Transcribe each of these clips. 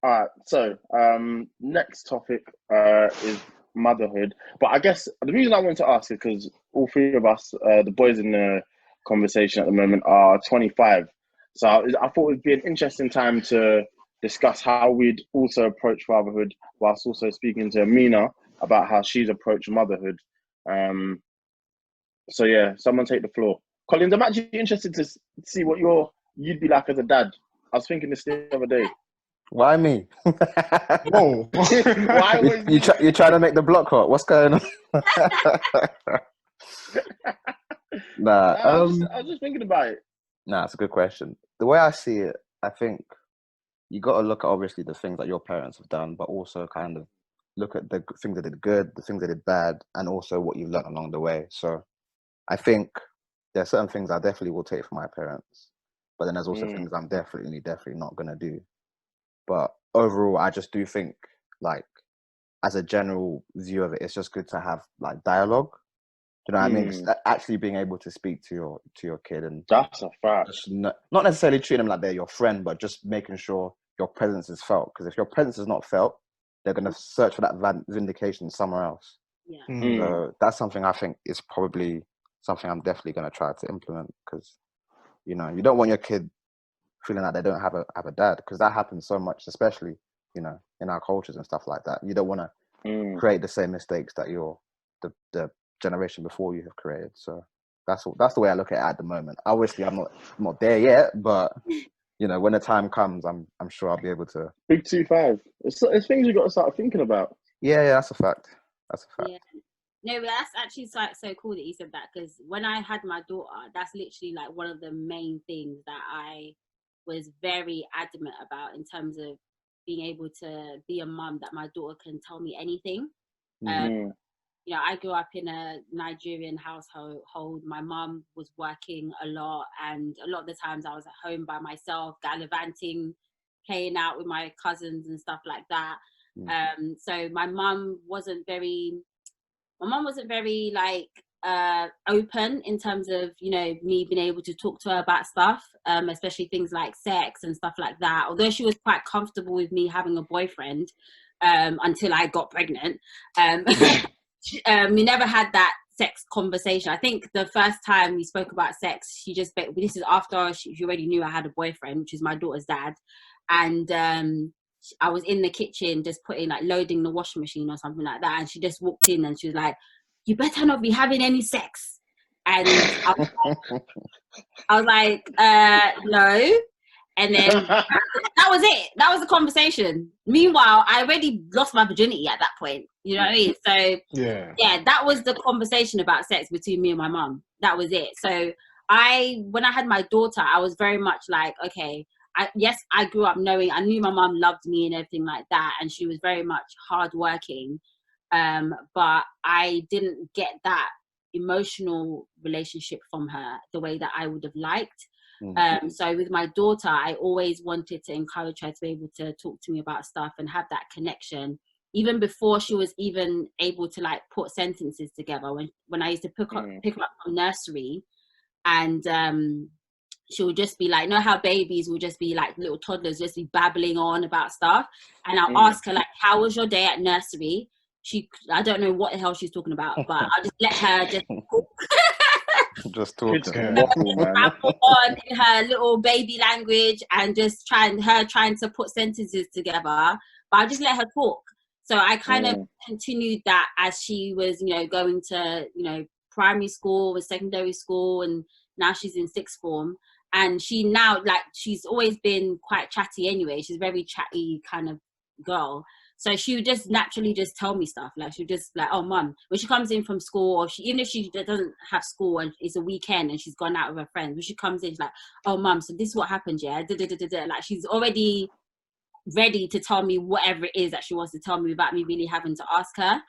All right, so next topic is motherhood. But I guess the reason I wanted to ask is because all three of us, the boys in the conversation at the moment, are 25. So I thought it'd be an interesting time to discuss how we'd also approach fatherhood, whilst also speaking to Amina about how she's approached motherhood. Um, so yeah, someone take the floor. Collins, I'm actually interested to see what you'd be like as a dad. I was thinking this the other day. Why me? Whoa. Why you, was you, try, you trying to make the block hot? What's going on? Nah, Nah, I was just thinking about it. nah, it's a good question. The way I see it, I think you got to look at obviously the things that your parents have done, but also kind of look at the things that did good, the things that did bad, and also what you've learned along the way. So I think there are certain things I definitely will take from my parents, but then there's also things I'm definitely not gonna do. But overall, I just do think, like, as a general view of it, it's just good to have like dialogue. Do you know what I mean? Actually being able to speak to your kid and That's a fact. just not necessarily treating them like they're your friend, but just making sure your presence is felt. Because if your presence is not felt, they're going to search for that vindication somewhere else. Yeah. So that's something I think is probably something I'm definitely going to try to implement. Because you don't want your kid feeling like they don't have a dad, because that happens so much, especially in our cultures and stuff like that. You don't want to create the same mistakes that the generation before you have created. So that's the way I look at it at the moment. Obviously, I'm not there yet, but when the time comes, I'm sure I'll be able to. Big 2-5. It's things you got to start thinking about. Yeah, that's a fact. That's a fact. Yeah. No, but that's actually so cool that you said that, because when I had my daughter, that's literally like one of the main things that I was very adamant about in terms of being able to be a mum, that my daughter can tell me anything. I grew up in a Nigerian household. My mum was working a lot, and a lot of the times I was at home by myself, gallivanting, playing out with my cousins and stuff like that. So my mum wasn't very like open in terms of me being able to talk to her about stuff, especially things like sex and stuff like that. Although she was quite comfortable with me having a boyfriend until I got pregnant. We never had that sex conversation. I think the first time we spoke about sex, this is after she already knew I had a boyfriend, which is my daughter's dad, and I was in the kitchen just loading the washing machine or something like that, and she just walked in and she was like, "You better not be having any sex." And I was like, no. And then that was it. That was the conversation. Meanwhile, I already lost my virginity at that point. You know what I mean? So yeah, that was the conversation about sex between me and my mum. That was it. So when I had my daughter, I was very much like, okay, I grew up knowing, I knew my mum loved me and everything like that, and she was very much hardworking. But I didn't get that emotional relationship from her the way that I would have liked. So with my daughter, I always wanted to encourage her to be able to talk to me about stuff and have that connection, even before she was even able to put sentences together. When I used to pick her up from nursery, and she would just be like, how babies will just be like little toddlers, just be babbling on about stuff, and I'll ask her how was your day at nursery? I don't know what the hell she's talking about, but I'll just let her just talk. Just talking. On in her little baby language, and just trying to put sentences together, but I just let her talk. So I kind of continued that as she was, going to, primary school, secondary school, and now she's in sixth form. And she's always been quite chatty anyway. She's a very chatty kind of girl. So she would just naturally just tell me stuff. She would just oh, mum, when she comes in from school, or even if she doesn't have school and it's a weekend and she's gone out with her friends, when she comes in, she's like, oh, mum, so this is what happened, yeah? She's already ready to tell me whatever it is that she wants to tell me without me really having to ask her.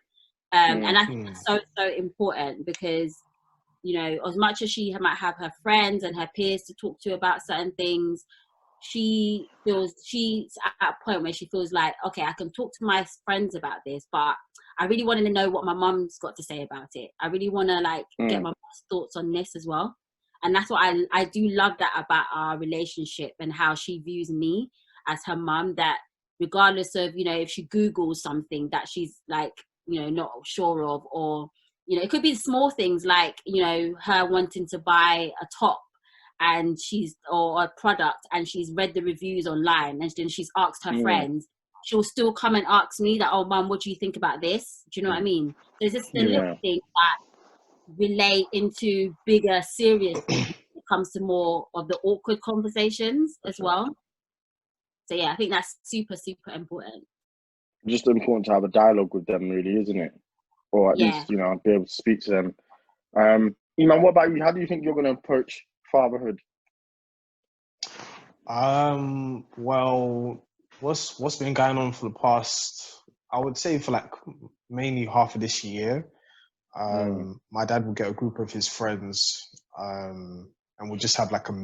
And I think that's so important, because, as much as she might have her friends and her peers to talk to about certain things, she's at a point where she feels like, okay, I can talk to my friends about this, but I really want to know what my mum's got to say about it. I really want to get my mum's thoughts on this as well. And that's what I do love that about our relationship, and how she views me as her mum, that regardless of, you know, if she Googles something that she's like, you know, not sure of, or, you know, it could be small things like, you know, her wanting to buy a top and or a product, and she's read the reviews online, and then she's asked her friends. She'll still come and ask me that, oh, Mum, what do you think about this? Do you know what I mean? There's just the little things that relate into bigger, serious things when it comes to more of the awkward conversations as well. So yeah, I think that's super, super important. Just important to have a dialogue with them, really, isn't it? Or at least, you know, be able to speak to them. Eman, what about you? How do you think you're going to approach fatherhood? Well, what's been going on for the past, I would say for like mainly half of this year, my dad will get a group of his friends, and we'll just have like a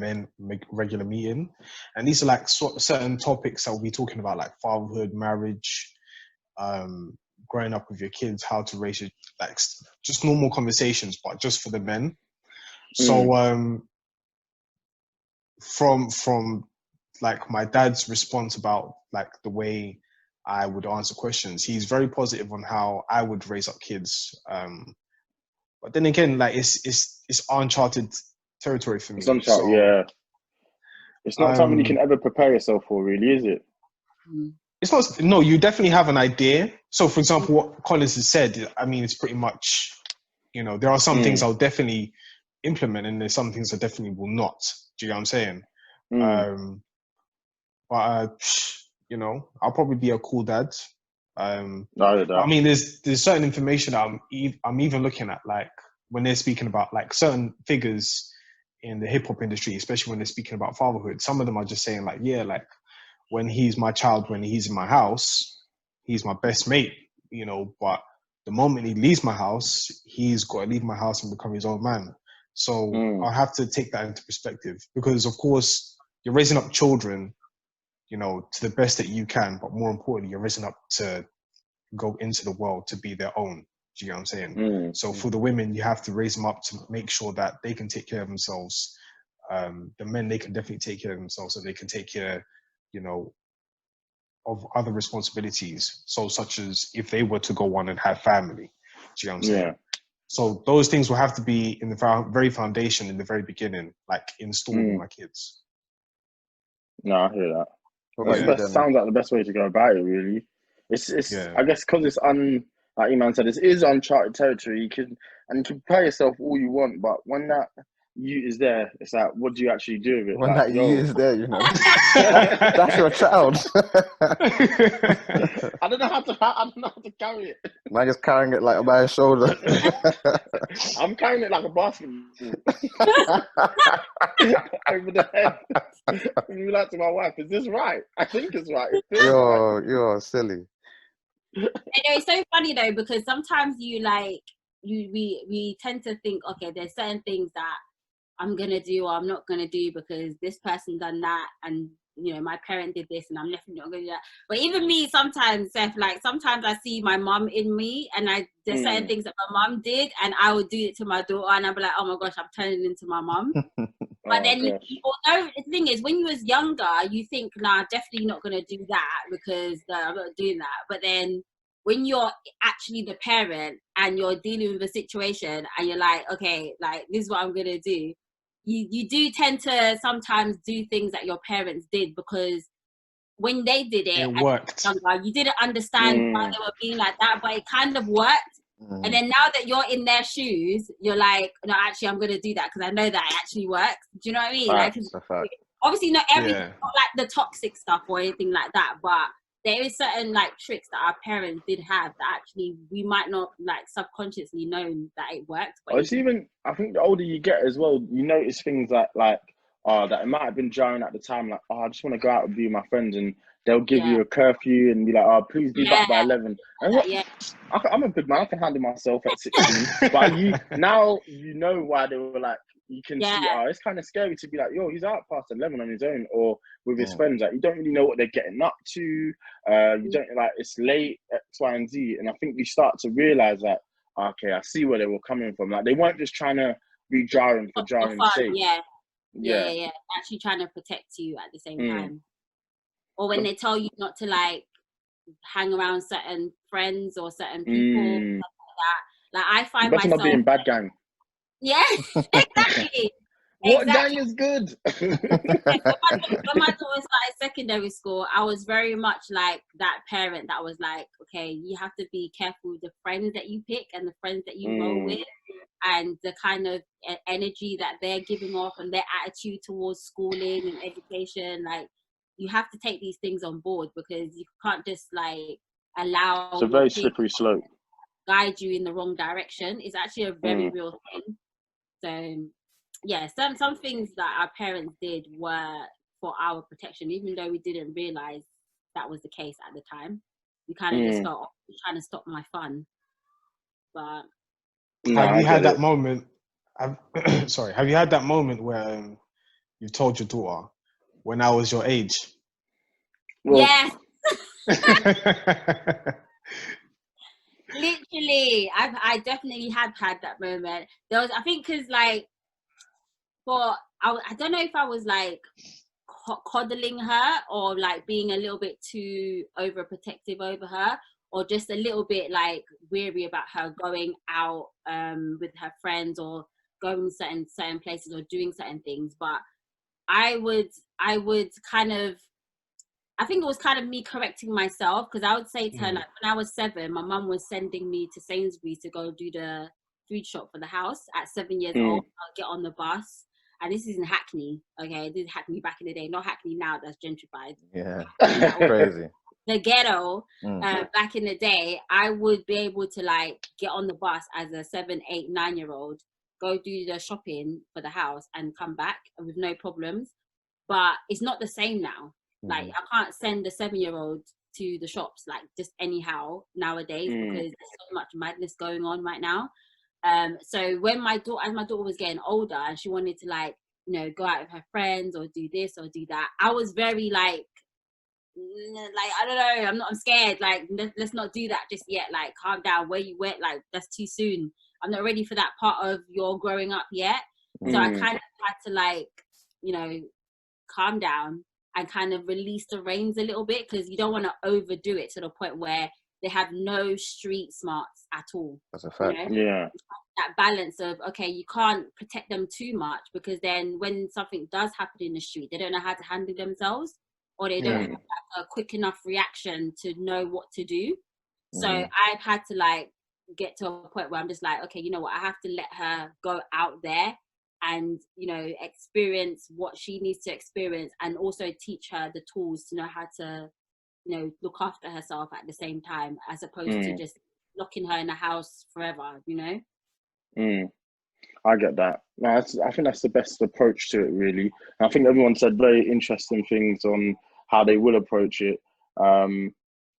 regular meeting. And these are like certain topics that we'll be talking about, like fatherhood, marriage, growing up with your kids, how to raise your, like just normal conversations, but just for the men. So from like my dad's response about like the way I would answer questions, he's very positive on how I would raise up kids. But then again, like it's uncharted territory for me. It's uncharted, yeah. It's not something you can ever prepare yourself for, really, is it? It's not. No, you definitely have an idea. So, for example, what Collins has said, I mean, it's pretty much, you know, there are some things I'll definitely implement, and there's some things I definitely will not. Do you know what I'm saying? You know, I'll probably be a cool dad. I mean, there's certain information that I'm even looking at, like when they're speaking about like certain figures in the hip hop industry, especially when they're speaking about fatherhood. Some of them are just saying like, yeah, like when he's my child, when he's in my house, he's my best mate, you know, but the moment he leaves my house, he's got to leave my house and become his own man. So I'll have to take that into perspective, because of course you're raising up children, you know, to the best that you can, but more importantly, you're raising up to go into the world to be their own. Do you know what I'm saying? So for the women, you have to raise them up to make sure that they can take care of themselves. The men, they can definitely take care of themselves, so they can take care, you know, of other responsibilities. So such as if they were to go on and have family. Do you know what I'm saying? So those things will have to be in the very foundation in the very beginning, like installed in my kids. No, I hear that. Sounds like the best way to go about it, really. It's I guess because it's like Eman said, it is uncharted territory. You can prepare yourself all you want, but when that you is there, it's like, what do you actually do with it? When like, that you is there, you know, that's your child. I don't know how to carry it. Man, just carrying it like by his shoulder. I'm carrying it like a basketball over the head. You like to my wife, is this right? I think it's right. You're silly. I know, it's so funny though, because sometimes we tend to think, okay, there's certain things that I'm gonna do or I'm not gonna do because this person done that, and you know, my parent did this, and I'm definitely not gonna do that. But even me, sometimes, Seth, like sometimes I see my mum in me, and there's certain things that my mum did, and I would do it to my daughter, and I'll be like, oh my gosh, I'm turning into my mum. But then, although the thing is, when you was younger, you think, nah, definitely not gonna do that because I'm not doing that. But then, when you're actually the parent and you're dealing with a situation, and you're like, okay, like this is what I'm gonna do. You do tend to sometimes do things that your parents did because when they did it worked. Younger, you didn't understand why they were being like that, but it kind of worked. And then now that you're in their shoes, you're like, no, actually, I'm going to do that because I know that it actually works. Do you know what I mean? Like, obviously, not everything, not like the toxic stuff or anything like that, but there is certain like tricks that our parents did have that actually we might not like subconsciously know that it worked. But it's even, I think the older you get as well, you notice things that it might have been jarring at the time, like, I just want to go out and be with my friends, and they'll give you a curfew and be like, oh, please be back by 11. And I'm a big man, I can handle myself at 16. But you know why they were like, you can see, it's kind of scary to be like, yo, he's out past 11 on his own or with his friends. Like, you don't really know what they're getting up to. You don't, like, it's late, X, Y, and Z. And I think you start to realize that, okay, I see where they were coming from. Like, they weren't just trying to be jarring for jarring's sake. Yeah. Actually trying to protect you at the same time. or when they tell you not to like hang around certain friends or certain people, stuff like that. Like I find Better myself not be in bad gang. Yeah, exactly. What exactly. gang is good? When my daughter started secondary school, I was very much like that parent that was like, okay, you have to be careful with the friends that you pick and the friends that you roll with, and the kind of energy that they're giving off and their attitude towards schooling and education. Like, you have to take these things on board, because you can't just like allow It's a very slippery slope. Guide you in the wrong direction. It's actually a very real thing. So yeah, some things that our parents did were for our protection, even though we didn't realize that was the case at the time. We kind of just felt, oh, you're trying to stop my fun. But have you had that moment? Sorry, have you had that moment where you told your daughter, when I was your age? Well, yes. Literally, I definitely had that moment. There was, I think, because like, I don't know if I was like coddling her or like being a little bit too overprotective over her, or just a little bit like weary about her going out with her friends or going certain places or doing certain things. But I would kind of, I think it was kind of me correcting myself, because I would say to her, like, when I was 7, my mum was sending me to Sainsbury's to go do the food shop for the house. At 7 years old, I'll get on the bus. And this is in Hackney, okay? This is Hackney back in the day, not Hackney now, that's gentrified. Yeah, crazy. The ghetto, back in the day, I would be able to like get on the bus as a 7, 8, 9-year-old, go do the shopping for the house and come back with no problems. But it's not the same now. Like, I can't send a 7-year-old to the shops like just anyhow nowadays, because there's so much madness going on right now. So when my daughter was getting older and she wanted to like, you know, go out with her friends or do this or do that, I was very like I don't know, I'm scared, like let's not do that just yet, like calm down, where you went, like that's too soon, I'm not ready for that part of your growing up yet. So I kind of had to like, you know, calm down and kind of release the reins a little bit, because you don't want to overdo it to the point where they have no street smarts at all. That's a fact. You know? Yeah. That balance of, okay, you can't protect them too much, because then when something does happen in the street, they don't know how to handle themselves, or they don't have a quick enough reaction to know what to do. So I've had to like get to a point where I'm just like, okay, you know what, I have to let her go out there and, you know, experience what she needs to experience, and also teach her the tools to know how to, you know, look after herself at the same time, as opposed to just locking her in the house forever, you know. I get that. No, I think that's the best approach to it, really. And I think everyone said very interesting things on how they will approach it.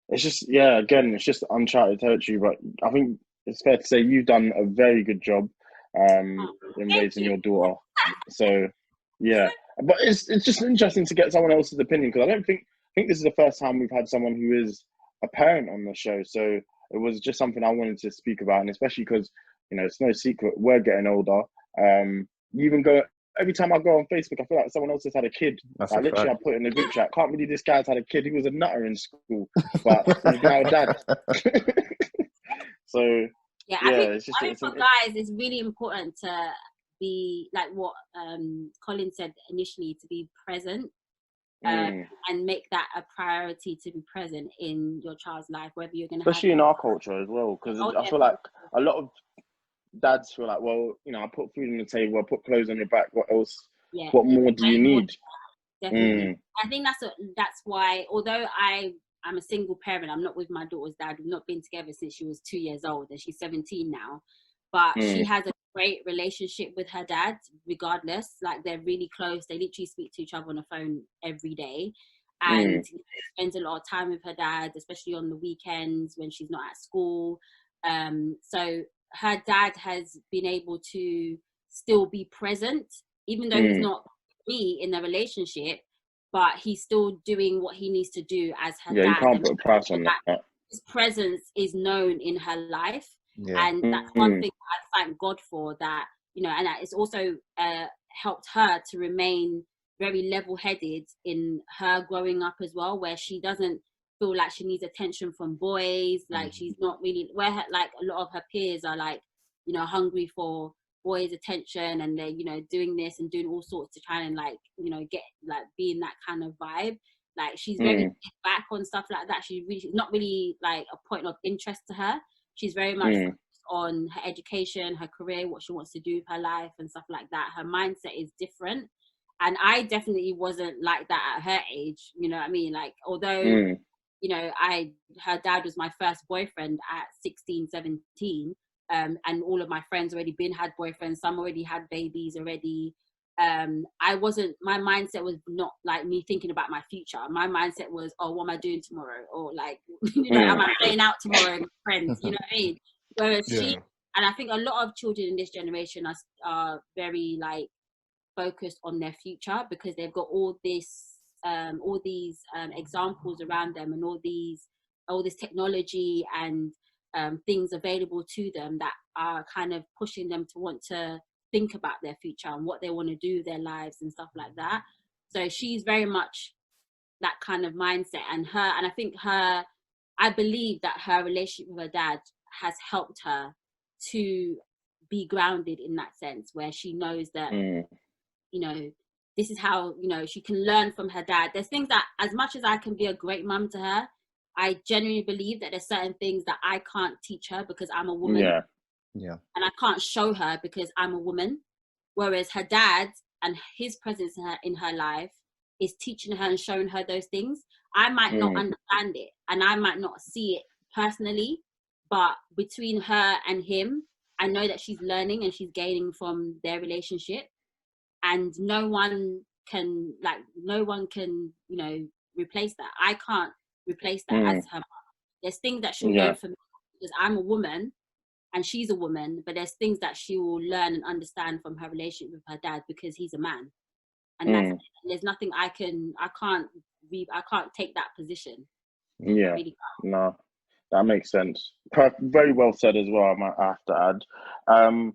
It's just, yeah, again, it's just uncharted territory, but I think it's fair to say you've done a very good job in raising your daughter. So, yeah, but it's just interesting to get someone else's opinion, because I think this is the first time we've had someone who is a parent on the show. So it was just something I wanted to speak about, and especially because, you know, it's no secret, we're getting older. You even go, every time I go on Facebook, I feel like someone else has had a kid. Like, literally, I put in the group chat, can't believe this guy's had a kid. He was a nutter in school, but he's now a dad. So yeah, I think for guys, it's really important to be like what Colin said initially, to be present, and make that a priority, to be present in your child's life, whether you're going to, especially in our culture as well, because I feel like a lot of dads feel like, well, you know, I put food on the table, I put clothes on your back, what else? Yeah, what more do you need? Definitely. I think that's why, although I'm a single parent, I'm not with my daughter's dad, we've not been together since she was 2 years old, and she's 17 now, but she has a great relationship with her dad regardless. Like, they're really close, they literally speak to each other on the phone every day, and spends a lot of time with her dad, especially on the weekends when she's not at school. So her dad has been able to still be present, even though he's not me in the relationship, but he's still doing what he needs to do as her dad. You can't put a price on that. His presence is known in her life, and that's one thing I thank God for, that, you know, and it's also helped her to remain very level-headed in her growing up as well, where she doesn't feel like she needs attention from boys. Like she's not really like a lot of her peers are like, you know, hungry for boys' attention, and they're, you know, doing this and doing all sorts to try and like, you know, get like be in that kind of vibe. Like she's very back on stuff like that. She's not really like a point of interest to her. She's very much focused on her education, her career, what she wants to do with her life and stuff like that. Her mindset is different. And I definitely wasn't like that at her age. You know what I mean? Like, although, you know, her dad was my first boyfriend at 16, 17. And all of my friends already had boyfriends. Some already had babies already. I wasn't, my mindset was not like me thinking about my future. My mindset was, oh, what am I doing tomorrow? Or like, you know, am I playing out tomorrow with friends? You know what I mean? Whereas she, and I think a lot of children in this generation are very like focused on their future, because they've got all these examples around them, and all this technology and things available to them that are kind of pushing them to want to think about their future and what they want to do with their lives and stuff like that. So she's very much that kind of mindset, and I believe that her relationship with her dad has helped her to be grounded in that sense, where she knows that you know, this is how, you know, she can learn from her dad. There's things that, as much as I can be a great mum to her, I genuinely believe that there's certain things that I can't teach her because I'm a woman. Yeah. And I can't show her because I'm a woman. Whereas her dad and his presence in her life is teaching her and showing her those things. I might not understand it, and I might not see it personally, but between her and him, I know that she's learning and she's gaining from their relationship. And no one can, you know, replace that. I can't replace that as her mom. There's things that she'll learn from me because I'm a woman and she's a woman, but there's things that she will learn and understand from her relationship with her dad because he's a man. And there's nothing I can't take that position. Yeah, really no, that makes sense. Very well said as well, I have to add.